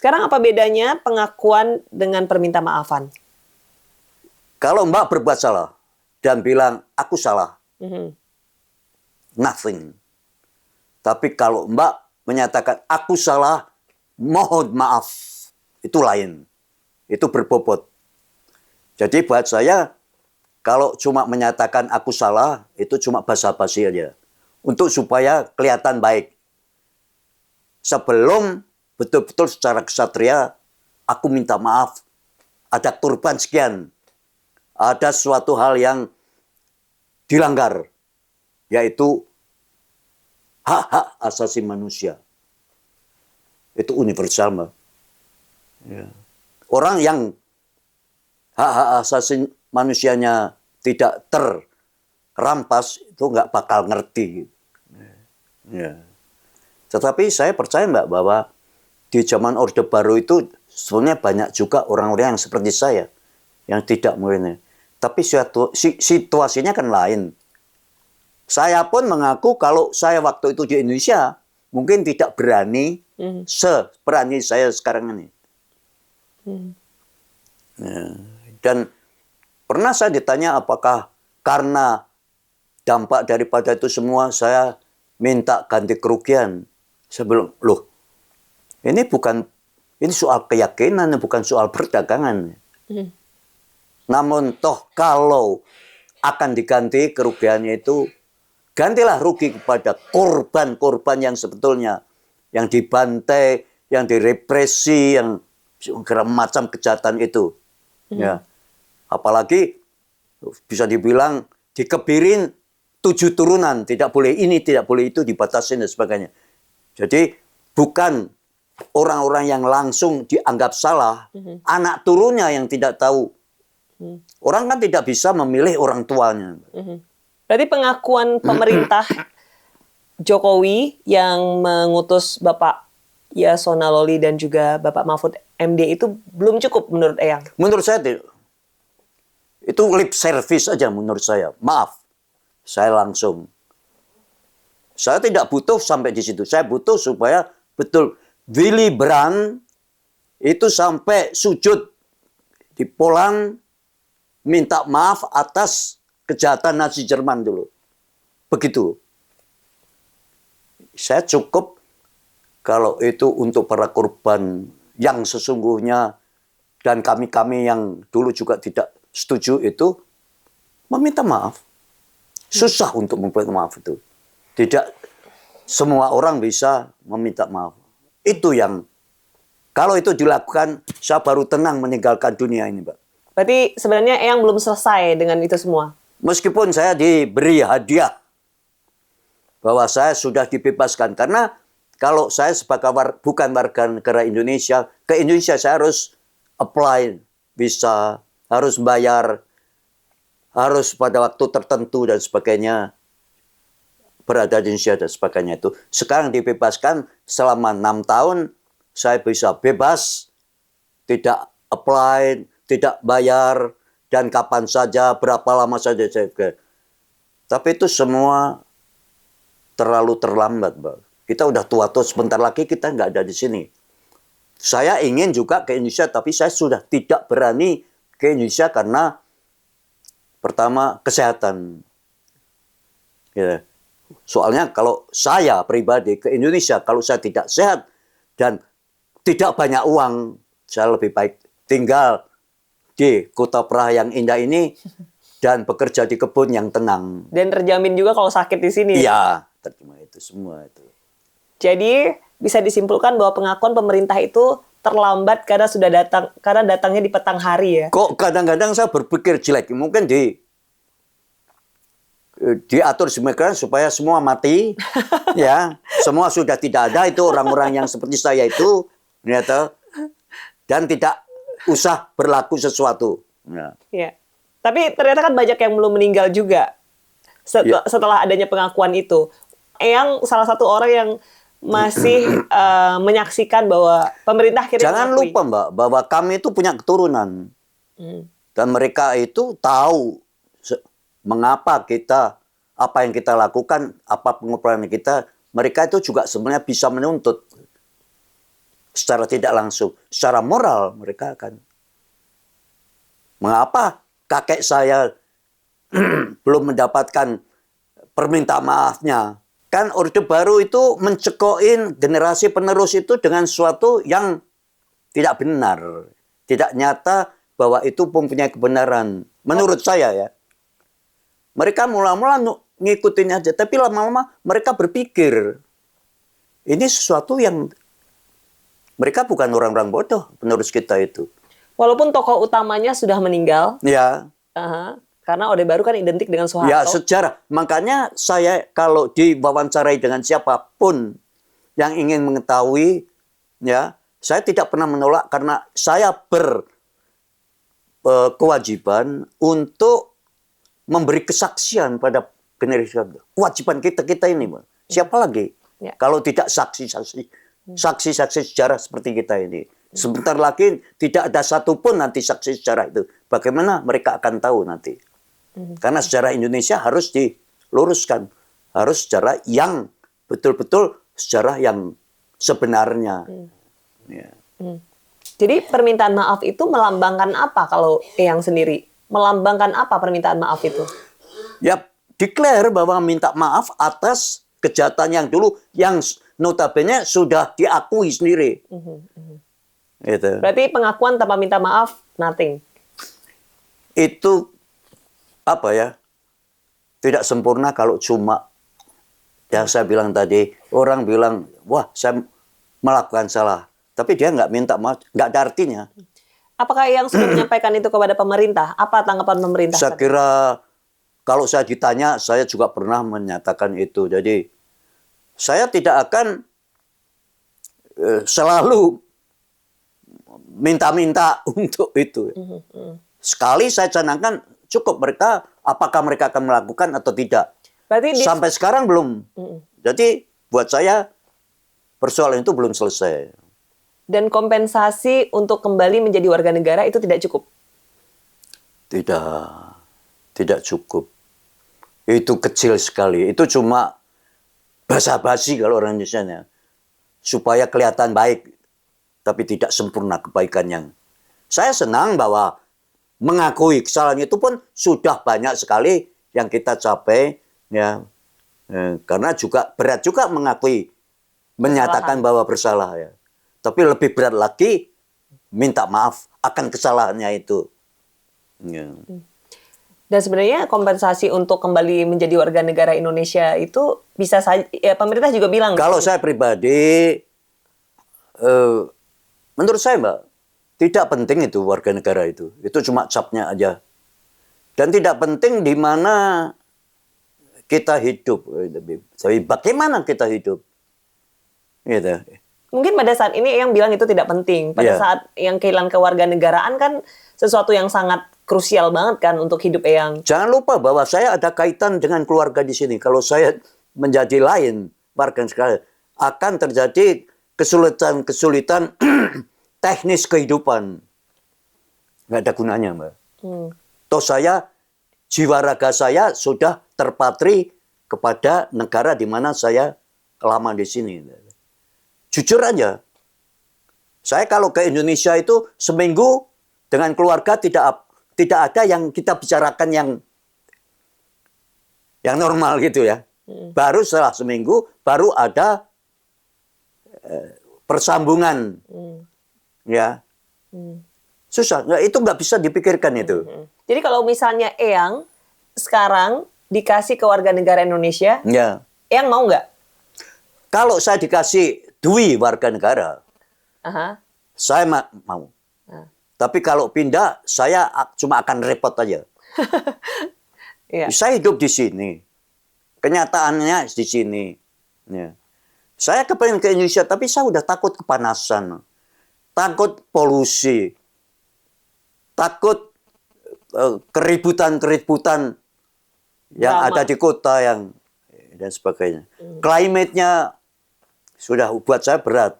Sekarang apa bedanya pengakuan dengan perminta maafan? Kalau Mbak berbuat salah dan bilang aku salah, nothing. Tapi kalau Mbak menyatakan aku salah, mohon maaf, itu lain. Itu berbobot. Jadi buat saya, kalau cuma menyatakan aku salah, itu cuma basa-basi aja. Untuk supaya kelihatan baik. Sebelum betul-betul secara kesatria, aku minta maaf. Ada korban sekian. Ada suatu hal yang dilanggar. Yaitu hak-hak asasi manusia. Itu universal, Mbak. Ya. Orang yang hak-hak asasi manusianya tidak terrampas, itu nggak bakal ngerti. Ya. Tetapi saya percaya, Mbak, bahwa di zaman Orde Baru itu sebenarnya banyak juga orang-orang yang seperti saya, yang tidak mengerti. Tapi situasinya kan lain. Saya pun mengaku kalau saya waktu itu di Indonesia, mungkin tidak berani seberani saya sekarang ini. Ya. Dan pernah saya ditanya apakah karena dampak daripada itu semua saya minta ganti kerugian. Saya bilang, loh, ini soal keyakinan, bukan soal perdagangan. Namun toh kalau akan diganti kerugiannya itu, gantilah rugi kepada korban-korban yang sebetulnya, yang dibantai, yang direpresi, yang segala macam kejahatan itu. Ya. Apalagi bisa dibilang dikebirin 7 turunan, tidak boleh ini, tidak boleh itu, dibatasi dan sebagainya. Jadi bukan orang-orang yang langsung dianggap salah, anak turunnya yang tidak tahu. Orang kan tidak bisa memilih orang tuanya. Berarti pengakuan pemerintah Jokowi yang mengutus Bapak Yasona Lawli dan juga Bapak Mahfud MD itu belum cukup menurut Eyang? Menurut saya itu lip service aja menurut saya. Maaf, saya langsung. Saya tidak butuh sampai di situ. Saya butuh supaya betul Willy Brandt itu sampai sujud di Poland minta maaf atas kejahatan Nazi Jerman dulu. Begitu. Saya cukup kalau itu untuk para korban yang sesungguhnya dan kami-kami yang dulu juga tidak setuju itu meminta maaf. Susah untuk meminta maaf itu. Tidak semua orang bisa meminta maaf. Itu yang kalau itu dilakukan, saya baru tenang meninggalkan dunia ini, Mbak. Berarti sebenarnya Eyang belum selesai dengan itu semua? Meskipun saya diberi hadiah bahwa saya sudah dibebaskan. Karena kalau saya sebagai bukan warga negara Indonesia, ke Indonesia saya harus apply visa, harus bayar, harus pada waktu tertentu dan sebagainya, berada di Indonesia dan sebagainya itu. Sekarang dibebaskan selama 6 tahun, saya bisa bebas, tidak apply, tidak bayar, dan kapan saja, berapa lama saja saya. Tapi itu semua terlalu terlambat, Mbak. Kita udah tua-tua, sebentar lagi kita nggak ada di sini. Saya ingin juga ke Indonesia, tapi saya sudah tidak berani ke Indonesia karena pertama kesehatan. Ya. Soalnya kalau saya pribadi ke Indonesia, kalau saya tidak sehat dan tidak banyak uang, saya lebih baik tinggal di kota Praha yang indah ini dan bekerja di kebun yang tenang. Dan terjamin juga kalau sakit di sini? Iya, terjemah itu semua itu. Jadi bisa disimpulkan bahwa pengakuan pemerintah itu terlambat karena datangnya di petang hari ya? Kok kadang-kadang saya berpikir jelek, mungkin diatur demikian supaya semua mati, ya, semua sudah tidak ada itu orang-orang yang seperti saya itu, ternyata, dan tidak usah berlaku sesuatu. Ya. Ya. Tapi ternyata kan banyak yang belum meninggal juga setelah adanya pengakuan itu. Eyang salah satu orang yang masih menyaksikan bahwa pemerintah akhirnya jangan mengakui. lupa, Mbak, bahwa kami itu punya keturunan. Dan mereka itu tahu mengapa apa yang kita lakukan, apa pengorbanan kita, mereka itu juga sebenarnya bisa menuntut. secara tidak langsung, secara moral mereka akan. Mengapa kakek saya belum mendapatkan permintaan maafnya? Kan Orde Baru itu mencekokin generasi penerus itu dengan sesuatu yang tidak benar, tidak nyata bahwa itu mempunyai kebenaran. Menurut saya ya, mereka mula-mula ngikutin aja, tapi lama-lama mereka berpikir ini sesuatu yang mereka bukan orang-orang bodoh penerus kita itu. Walaupun tokoh utamanya sudah meninggal, Ya. karena Orde Baru kan identik dengan Soeharto. Ya, sejarah. Makanya saya kalau diwawancarai dengan siapapun yang ingin mengetahui, ya, saya tidak pernah menolak karena saya berkewajiban untuk memberi kesaksian pada generasi. Kewajiban kita ini, Mbak. Siapa lagi? Ya. Kalau tidak saksi-saksi sejarah seperti kita ini. Sebentar lagi tidak ada satupun nanti saksi sejarah itu. Bagaimana mereka akan tahu nanti? Karena sejarah Indonesia harus diluruskan. Harus sejarah yang betul-betul sejarah yang sebenarnya. Ya. Jadi permintaan maaf itu melambangkan apa kalau Eyang sendiri? Melambangkan apa permintaan maaf itu? Ya, declare bahwa minta maaf atas kejahatan yang dulu yang notabene sudah diakui sendiri. Gitu. Berarti pengakuan tanpa minta maaf, nothing. Itu apa ya? Tidak sempurna kalau cuma yang saya bilang tadi, orang bilang, wah saya melakukan salah. Tapi dia nggak minta maaf, nggak ada artinya. Apakah Eyang sudah menyampaikan itu kepada pemerintah? Apa tanggapan pemerintah? Saya kira kalau saya ditanya, saya juga pernah menyatakan itu. Jadi saya tidak akan selalu minta-minta untuk itu. Sekali saya canangkan, cukup mereka, apakah mereka akan melakukan atau tidak. Berarti sampai sekarang belum. Jadi buat saya persoalan itu belum selesai. Dan kompensasi untuk kembali menjadi warga negara itu tidak cukup? Tidak cukup. Itu kecil sekali. Itu cuma basa-basi kalau orang Indonesia. Supaya kelihatan baik, tapi tidak sempurna kebaikan yang. Saya senang bahwa mengakui kesalahan itu pun sudah banyak sekali yang kita capai. Ya, karena juga berat juga mengakui, menyatakan bahwa bersalah ya. Tapi lebih berat lagi minta maaf akan kesalahannya itu. Ya. Dan sebenarnya kompensasi untuk kembali menjadi warga negara Indonesia itu bisa saja, ya pemerintah juga bilang. Kalau saya pribadi, menurut saya Mbak, tidak penting itu warga negara itu. Itu cuma capnya aja. Dan tidak penting di mana kita hidup. Tapi bagaimana kita hidup? Gitu. Mungkin pada saat ini yang bilang itu tidak penting. Pada saat yang kehilangan kewarganegaraan kan sesuatu yang sangat krusial banget kan untuk hidup Eyang. Jangan lupa bahwa saya ada kaitan dengan keluarga di sini. Kalau saya menjadi lain, warga negara, akan terjadi kesulitan-kesulitan teknis kehidupan. Nggak ada gunanya, Mbak. Toh saya, jiwa raga saya sudah terpatri kepada negara di mana saya lama di sini. Jujur aja, saya kalau ke Indonesia itu seminggu dengan keluarga tidak ada yang kita bicarakan yang normal gitu ya. Baru setelah seminggu baru ada persambungan, ya. Susah, itu nggak bisa dipikirkan itu. Jadi kalau misalnya Eyang sekarang dikasih kewarganegaraan Indonesia, Ya. Eyang mau nggak? Kalau saya dikasih dui warga negara, saya mau. Tapi kalau pindah, saya cuma akan repot aja. Saya hidup di sini. Kenyataannya di sini. Ya. Saya kepengen ke Indonesia, tapi saya udah takut kepanasan. Takut polusi. Takut keributan-keributan yang ada di kota yang dan sebagainya. Climate-nya sudah buat saya berat.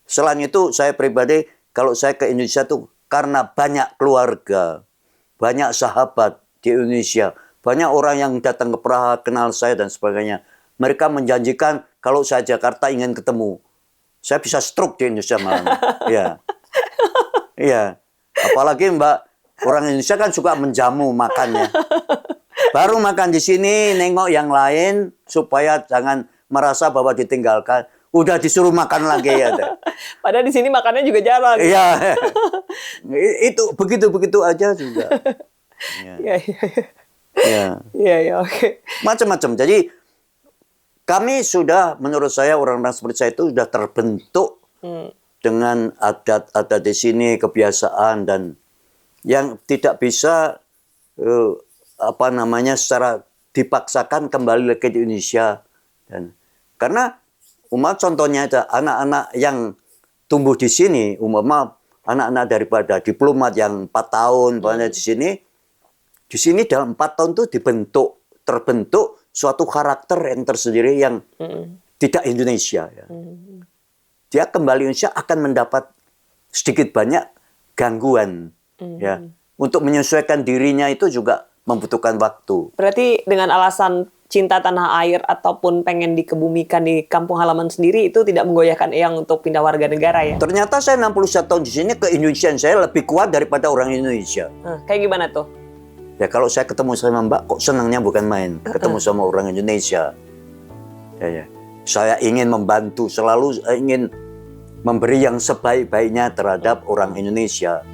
Selain itu, saya pribadi, kalau saya ke Indonesia tuh karena banyak keluarga, banyak sahabat di Indonesia, banyak orang yang datang ke Praha, kenal saya dan sebagainya. Mereka menjanjikan kalau saya Jakarta ingin ketemu. Saya bisa stroke di Indonesia malam. Iya. Iya. Apalagi Mbak, orang Indonesia kan suka menjamu makannya. Baru makan di sini, nengok yang lain supaya jangan merasa bahwa ditinggalkan. Udah disuruh makan lagi ya. Padahal di sini makannya juga jarang. Iya. Itu begitu aja juga. Iya, iya. Iya. Iya, iya, oke. Macam-macam. Jadi kami sudah, menurut saya orang-orang seperti saya itu sudah terbentuk dengan adat-adat di sini, kebiasaan dan yang tidak bisa secara dipaksakan kembali lagi ke Indonesia. Dan karena contohnya itu anak-anak yang tumbuh di sini, anak-anak daripada diplomat yang 4 tahun di sini dalam 4 tahun itu terbentuk suatu karakter yang tersendiri yang tidak Indonesia. Ya. Dia kembali Indonesia akan mendapat sedikit banyak gangguan. Ya. Untuk menyesuaikan dirinya itu juga membutuhkan waktu. Berarti dengan alasan cinta tanah air ataupun pengen dikebumikan di kampung halaman sendiri itu tidak menggoyahkan Eyang untuk pindah warga negara ya? Ternyata saya 61 tahun di sini, keindonesiaan saya lebih kuat daripada orang Indonesia. Kayak gimana tuh? Ya kalau saya ketemu sama Mbak, kok senangnya bukan main. Ketemu sama orang Indonesia. Ya. Saya ingin membantu, selalu ingin memberi yang sebaik-baiknya terhadap orang Indonesia.